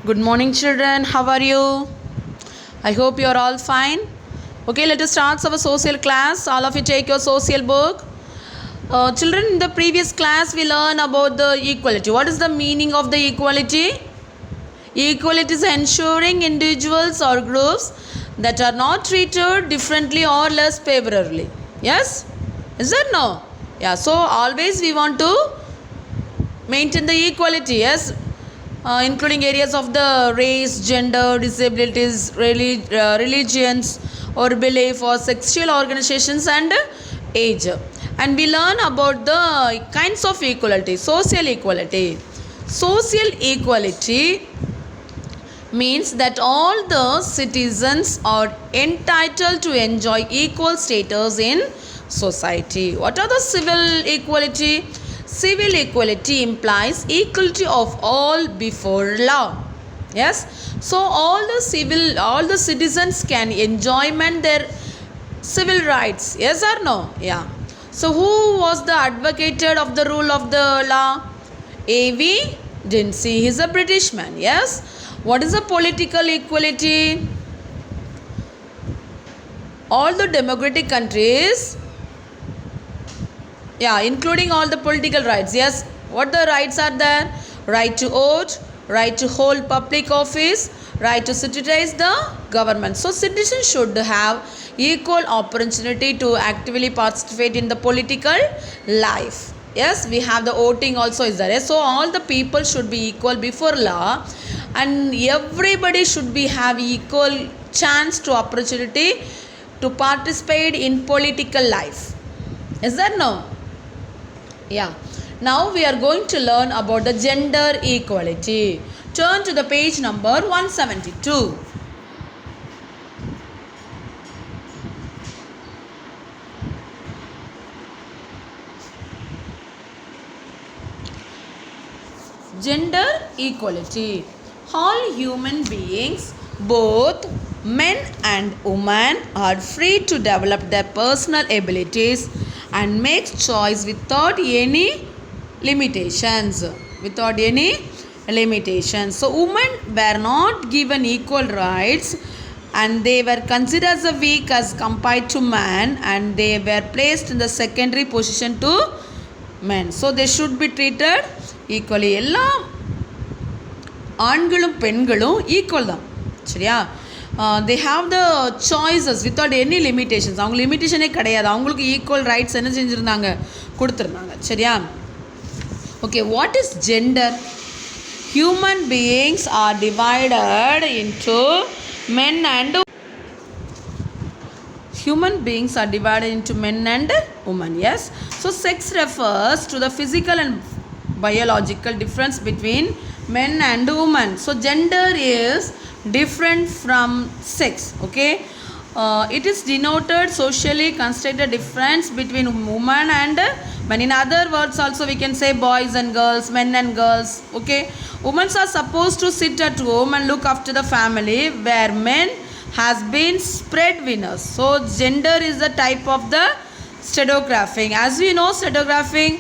Good morning, children. How are you? I hope you are all fine. Okay, let us start our social class. All of you take your social book. Children, in the previous class, we learned about the equality. What is the meaning of the equality? Equality is ensuring individuals or groups that are not treated differently or less favorably. Yes? Is that no? Yeah, so always we want to maintain the equality. Yes? Including areas of the race, gender, disabilities, religions or belief or sexual organizations and age. And we learn about the kinds of equality. Social equality. Social equality means that all the citizens are entitled to enjoy equal status in society. What are the civil equality? Civil equality implies equality of all before law. Yes, so all the citizens can enjoyment their civil rights. Yes or no? Yeah. So who was the advocate of the rule of the law? A.V. Dempsey. He is a British man. Yes. What is the political equality? All the democratic countries, including all the political rights. Yes, what the rights are there? Right to vote, right to hold public office, right to criticize the government. So citizens should have equal opportunity to actively participate in the political life. Yes, we have the voting also is there. Yes? So all the people should be equal before law, and everybody should be have equal chance to opportunity to participate in political life. Is that no? Yeah. Now we are going to learn about the gender equality. Turn to the page number 172. Gender equality. All human beings, both men and women, are free to develop their personal abilities and make choice without any limitations. Without any limitations. So women were not given equal rights and they were considered as weak as compared to men, and they were placed in the secondary position to men. So they should be treated equally. எல்லா ஆண்களும் பெண்களும் equal தான், சரியா? They have the choices without any limitations. அவங்க லிமிட்டேஷனே கிடையாது, அவங்களுக்கு equal rights என்ன செஞ்சுருந்தாங்க, கொடுத்துருந்தாங்க, சரியா? Okay, what is gender? Human beings are divided into men and women. Yes, so sex refers to the physical and biological difference between men and women. So gender is different from sex. Okay, it is denoted socially constructed difference between woman and men. In other words also we can say boys and girls, men and girls. Okay, women are supposed to sit at home and look after the family, where men has been breadwinners. So gender is the type of the stereographing. As we know, stereographing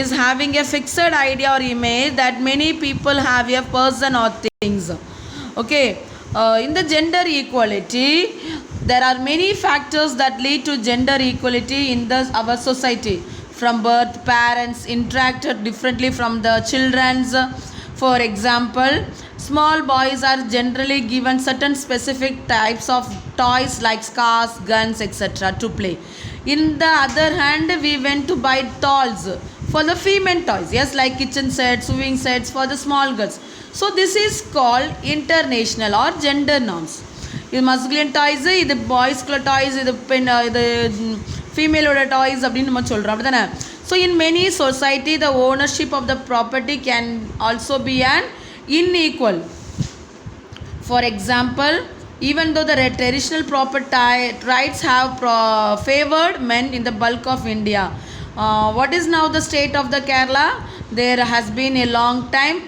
is having a fixed idea or image that many people have a person or things. Okay, in the gender equality, there are many factors that lead to gender equality in our society. From birth, parents interacted differently from the children's. For example, small boys are generally given certain specific types of toys like cars, guns, etc. to play. In the other hand, we went to buy dolls for the female toys, yes, like kitchen sets, sewing sets for the small girls. So this is called international or gender norms. இது masculine toys, இது பாய்ஸ்குள்ள toys, இது ஃபீமேலோட toys அப்படின்னு நம்ம சொல்கிறோம், அப்படி தானே? So in many society the ownership of the property can also be un unequal. For example, even though the traditional property rights have favored men in the bulk of India, what is now the state of the Kerala? There has been a long time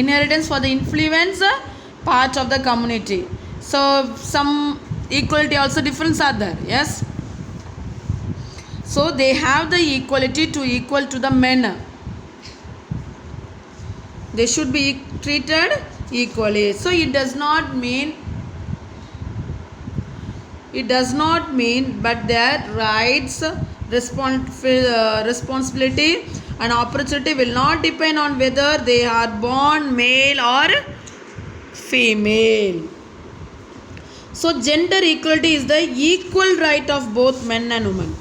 inheritance for the influence part of the community. So some equality also difference are there. Yes, so they have the equality to equal to the men. They should be treated equally. So it does not mean but their rights, responsibility and opportunity will not depend on whether they are born male or female. So gender equality is the equal right of both men and women.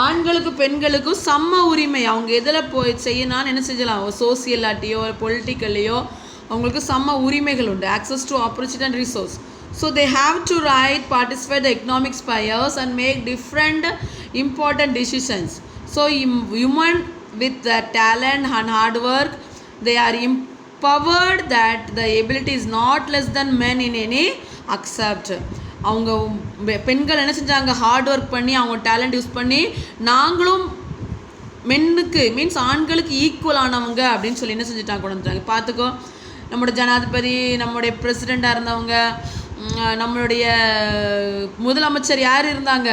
ஆண்களுக்கு பெண்களுக்கும் சம உரிமை. அவங்க எதில் போய் செய்யணும்னு என்ன செஞ்சலாம், social ஆட்டியோ பொலிட்டிக்கல்லையோ அவங்களுக்கு சம உரிமைகள் உண்டு. Access to opportunity and resource. So they have to right participate the economic spheres and make different important decisions. So human with the talent and hard work, they are empowered that the ability is not less than men in any accept. அவங்க பெண்கள் என்ன செஞ்சாங்க, hard work பண்ணி அவங்க talent use பண்ணி நாங்களும் மென்னுக்கு means ஆண்களுக்கு ஈக்குவலானவங்க அப்படின்னு சொல்லி என்ன செஞ்சுட்டாங்க, கொண்டு வந்துட்டாங்க. பார்த்துக்கோ, நம்மளோட ஜனாதிபதி, நம்மளுடைய பிரசிடெண்ட்டாக இருந்தவங்க, நம்மளுடைய முதலமைச்சர் யார் இருந்தாங்க,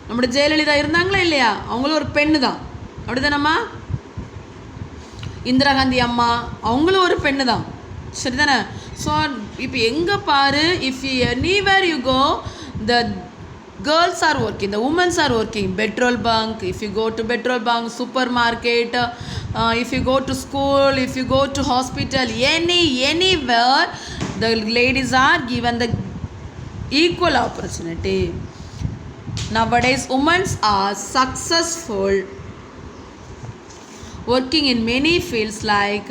நம்மளுடைய ஜெயலலிதா இருந்தாங்களா இல்லையா, அவங்களும் ஒரு பெண்ணு தான். அப்படி தானம்மா? இந்திரா காந்தி அம்மா அவங்களும் ஒரு பெண்ணு தான், சரி தானே? ஸோ இப்போ எங்கே பாரு, if anywhere you go, the girls are working, the womens are working. Petrol bunk, if you go to petrol bunk, super market, if you go to school, if you go to hospital, anywhere the ladies are given the equal opportunity. Nowadays women are successful working in many fields like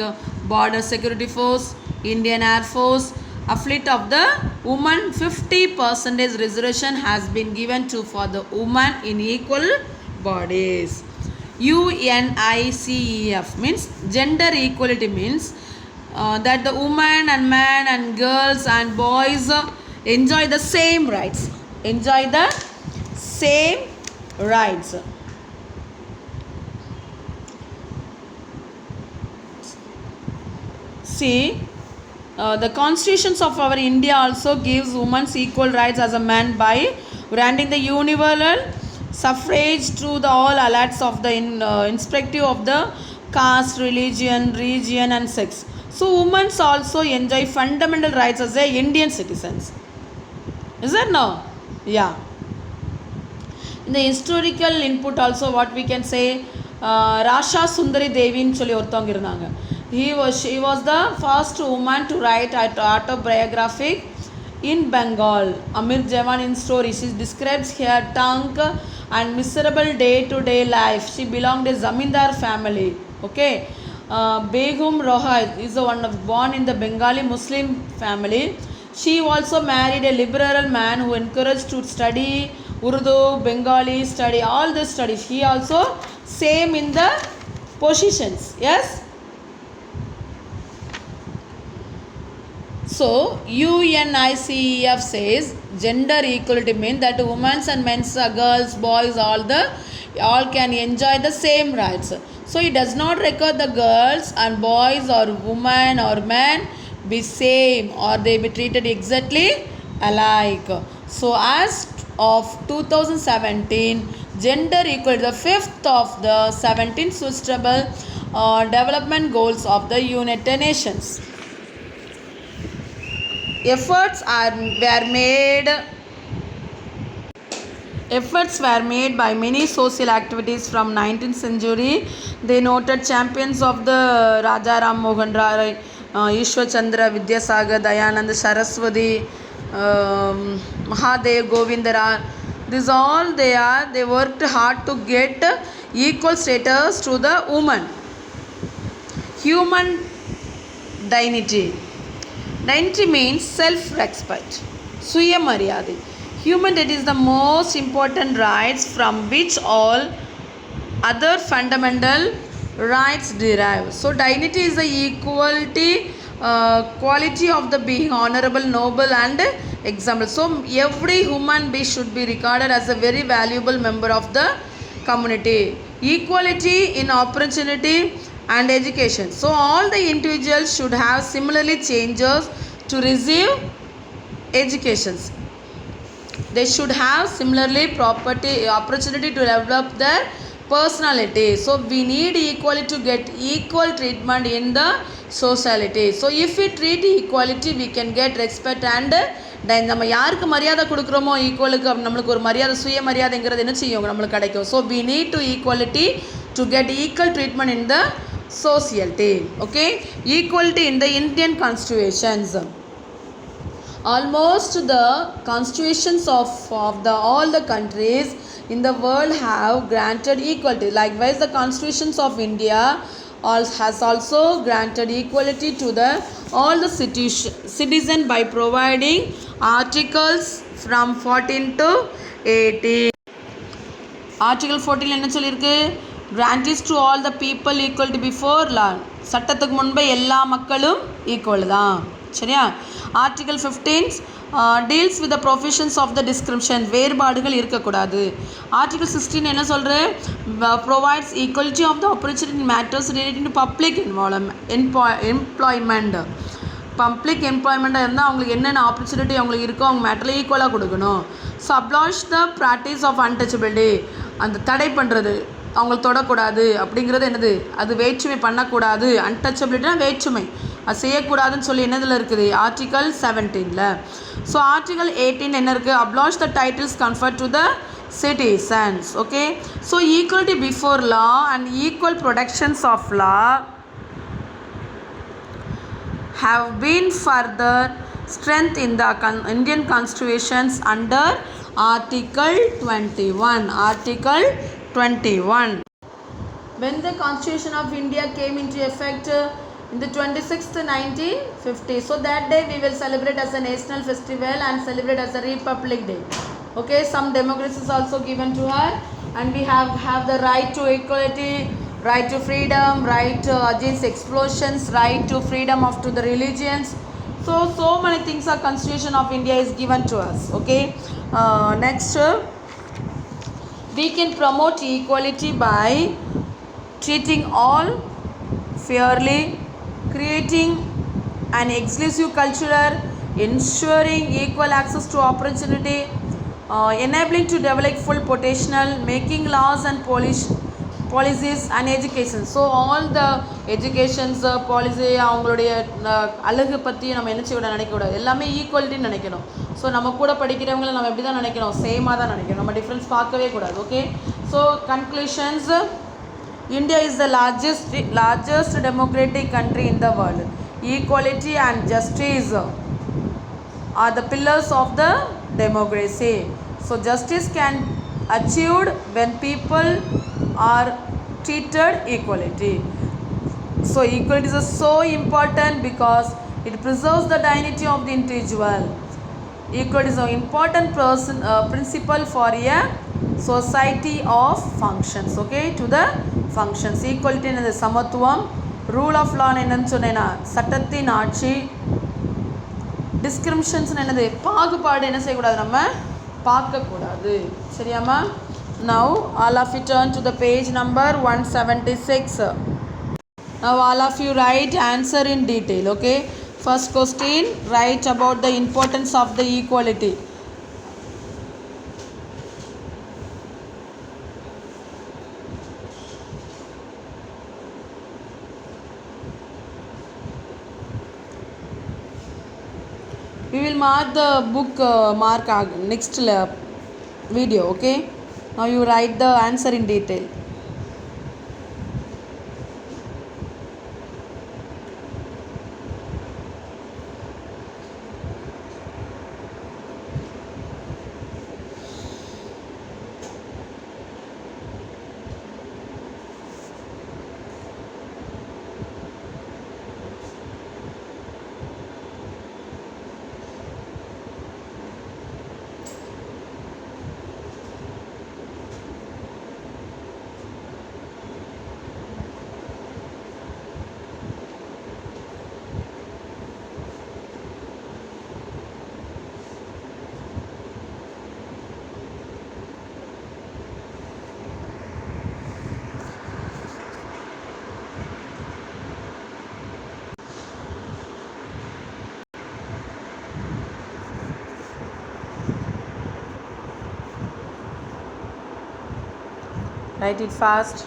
border security force, Indian Air Force. A fleet of the women, 50% reservation has been given to for the women in equal bodies. UNICEF means gender equality means that the women and men and girls and boys enjoy the same rights. Enjoy the same rights. See, the constitutions of our India also gives women equal rights as a man by granting the universal suffrage to the all allies of the irrespective of the caste, religion, region and sex. So women also enjoy fundamental rights as a Indian citizens. Is that no? Yeah. In the historical input also what we can say, Rasha Sundari Devi ன்னு சொல்லி ஒருத்தவங்க இருந்தாங்க. She was the first woman to write autobiography in Bengal. Amir Jawan in story, she describes her tongue and miserable day-to-day life. She belonged to a zamindar family. Okay, Begum Rohai is the one born in the Bengali Muslim family. She also married a liberal man who encouraged to study Urdu, Bengali, study all the studies. He also same in the positions. Yes. So UNICEF says gender equality means that women and men, girls, boys, all can enjoy the same rights. So it does not require the girls and boys or women or men be same or they be treated exactly alike. So as of 2017, gender equality, the fifth of the 17 sustainable development goals of the United Nations. Efforts were made by many social activities from 19th century. They noted champions of the Raja Ram Mohan Rai, Ishwar Chandra Vidyasagar, Dayanand Saraswati, Mahadev Govindara. This all they worked hard to get equal status to the woman. Human dignity. Dignity means self-respect, Suya Maryadi. Human dignity is the most important rights from which all other fundamental rights derive. So dignity is the equality, quality of the being honorable, noble and exemplary. So every human being should be regarded as a very valuable member of the community. Equality in opportunity and education. So all the individuals should have similarly changes to receive educations. They should have similarly opportunity to develop their personality. So we need equality to get equal treatment in the society. So if we treat equality we can get respect and நம்ம யாருக்கு மரியாதை கொடுக்குறோமோ ஈக்குவலுக்கு நம்மளுக்கு ஒரு மரியாதை சுயமரியாதைங்கிறது என்ன செய்யும் நம்மளுக்கு கிடைக்கும். So we need to equality to get equal treatment in the society. Okay, equality in the Indian constitutions. Almost the constitutions of all the countries in the world have granted equality. Likewise, the constitutions of India has also granted equality to all the citizen by providing articles from 14 to 18. Article 14 என்ன சொல்லியிருக்கு? Grantees to all the people equality before law. சட்டத்துக்கு முன்பே எல்லா மக்களும் equal தான். சரியா? Article 15 deals with the provisions of the discrimination. வேறுபாடுகள் இருக்கக்கூடாது. Article 16 என்ன சொல்கிற? Provides equality of the opportunity in matters relating to public employment. Public எம்ப்ளாய்மெண்ட்டாக இருந்தால் அவங்களுக்கு என்னென்ன ஆப்பர்ச்சுனிட்டி அவங்களுக்கு இருக்கோ அவங்க மேட்டரில் ஈக்குவலாக கொடுக்கணும். So abolish the practice of untouchability. அந்த தடை பண்ணுறது அவங்களுக்கு தொடக்கூடாது அப்படிங்கிறது என்னது? அது வேற்றுமை பண்ணக்கூடாது. அன்டச்சபிலிட்டினா வேற்றுமை அது செய்யக்கூடாதுன்னு சொல்லி என்னதில் இருக்குது? ஆர்டிகல் 17ல். ஸோ ஆர்டிகல் 18 என்ன இருக்குது? Abolish the titles conferred to the citizens. Okay, so equality before law and equal protections of law have been further strengthened in the Indian constitutions under Article 21. Article 21. When the Constitution of India came into effect in the 26th 1950, so that day we will celebrate as a national festival and celebrate as a Republic Day. Okay, some democracy is also given to her, and we have the right to equality, right to freedom, right against explosions, right to freedom of to the religions. So many things are Constitution of India is given to us. Okay, next we can promote equality by treating all fairly, creating an inclusive culture, ensuring equal access to opportunity, enabling to develop full potential, making laws and policies and education. So all the educations policy அவங்களுடைய அழகு பற்றி நம்ம என்ன செய்ய நினைக்கக்கூடாது, எல்லாமே ஈக்குவலிட்டின்னு நினைக்கணும். So நம்ம கூட படிக்கிறவங்களை நம்ம எப்படி தான் நினைக்கணும்? சேமாக தான் நினைக்கணும். நம்ம டிஃப்ரென்ஸ் பார்க்கவே கூடாது. Okay, so conclusions. India is the largest democratic country in the world. Equality and justice are the pillars of the democracy. So justice can achieved when people are treated equality. So equality is so important because it preserves the dignity of the individual. Equality is an important principle for a society of functions. Okay, to the functions. Equality என்னது? சமத்துவம். Rule of லான்னு என்னன்னு சொன்னேன்னா சட்டத்தின் ஆட்சி. Discriminations என்னது? பாகுபாடு என்ன செய்யக்கூடாது? நம்ம பார்க்கக்கூடாது. சரியாம்மா? Now all of you turn to the page number 176. Now all of you write answer in detail. Okay, first question, write about the importance of the equality. We will mark the book mark next video. Okay, now you write the answer in detail. Write it fast.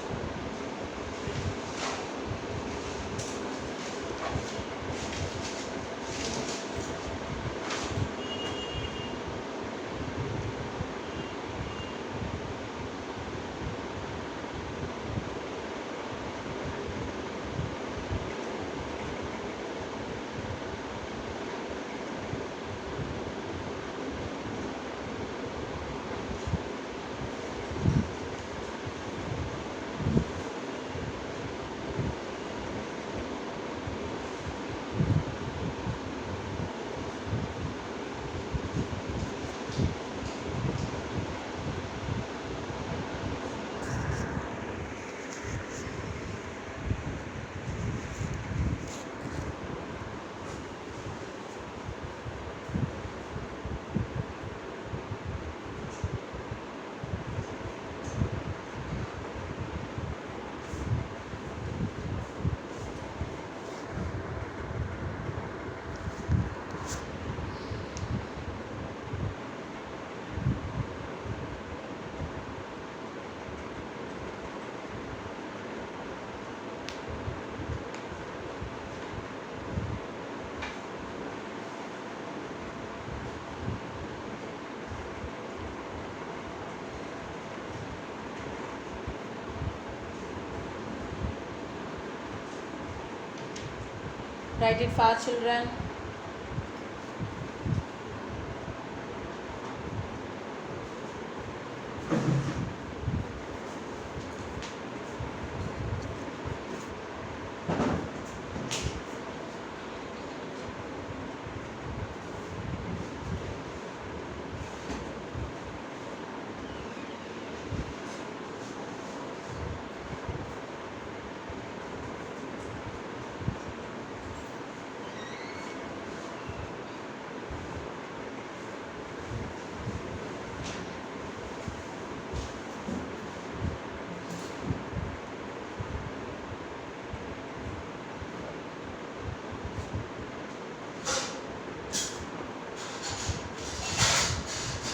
Write it fast, children.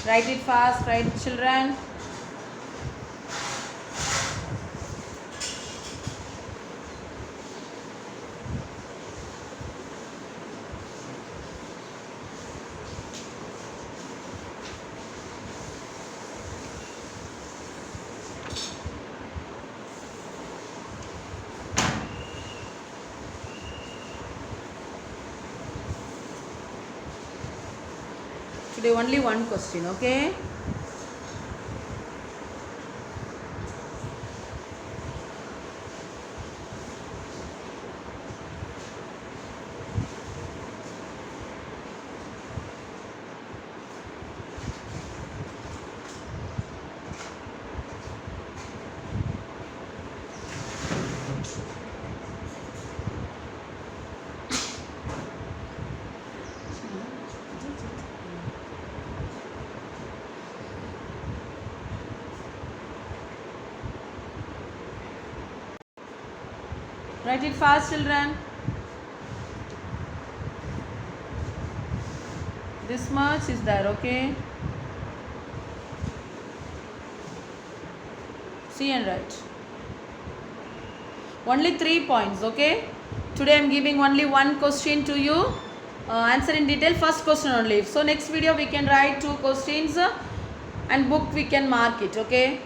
Write it fast, write it, children. Today only one question, okay? Write it fast, children. This much is there, okay? See and write. Only 3 points, okay? Today I am giving only one question to you. Answer in detail, first question only. So next video we can write 2 questions and book we can mark it, okay?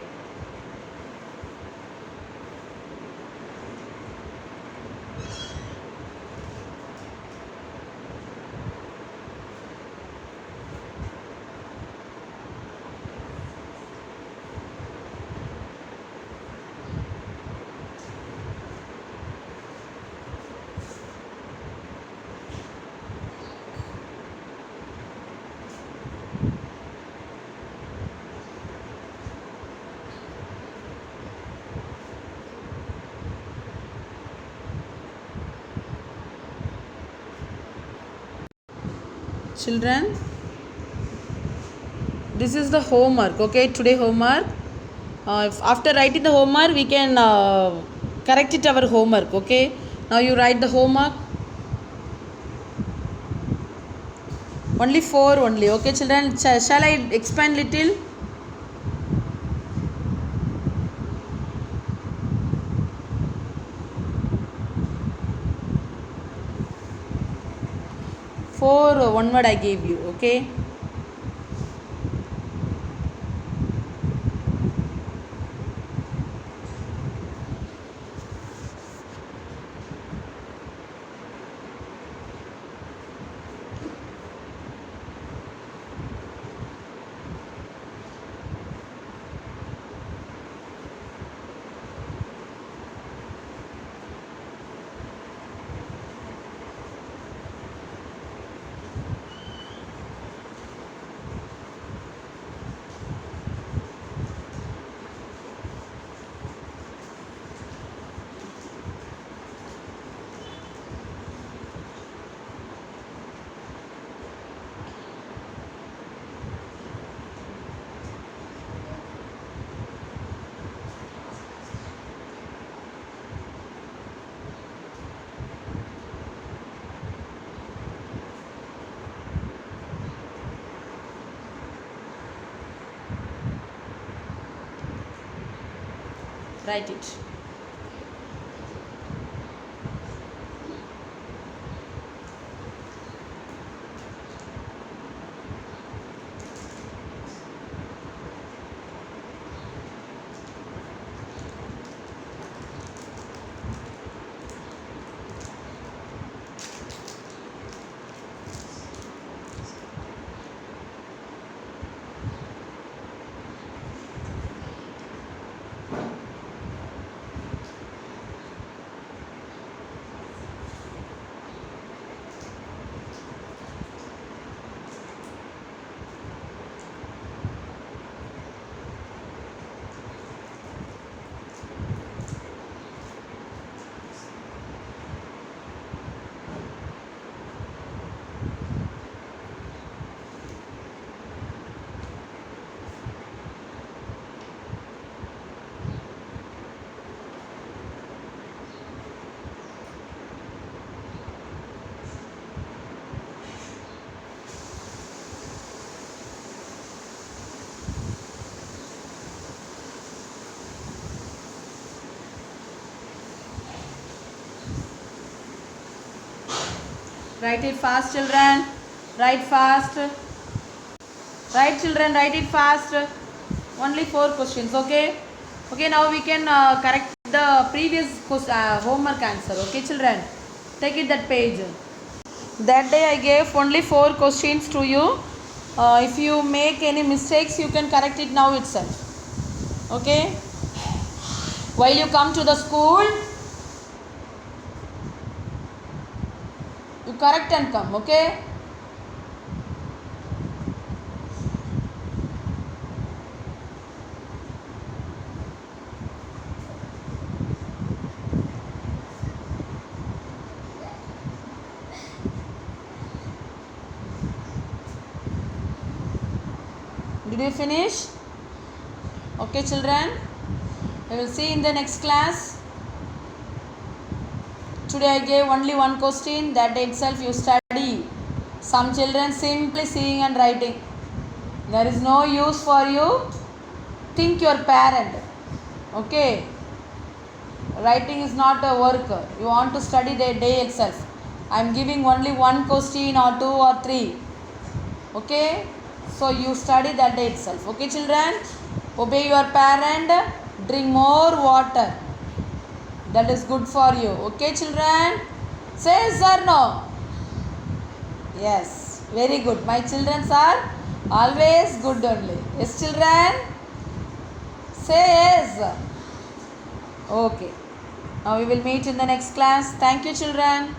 Children, this is the homework, okay? Today homework. After writing the homework we can correct it our homework, okay? Now you write the homework. Only 4 only, okay children? Shall I expand little? 4 one word I gave you. Okay. Write it. Write it fast, children. Write fast. Write, children. Write it fast. Only 4 questions. Okay. Okay. Now we can correct the previous homework answer. Okay, children. Take it that page. That day I gave only 4 questions to you. If you make any mistakes, you can correct it now itself. Okay. While you come to the school, you correct and come. Okay. Did you finish? Okay, children. We will see in the next class. Today I gave only 1 question. That day itself you study. Some children simply seeing and writing. There is no use for you. Think your parent. Okay. Writing is not a work. You want to study the day itself. I am giving only 1 question or 2 or 3. Okay. So you study that day itself. Okay, children. Obey your parent. Drink more water. That is good for you. Okay, children. Say yes or no? Yes. Very good. My children are always good only. Yes, children. Say yes. Okay. Now we will meet in the next class. Thank you, children.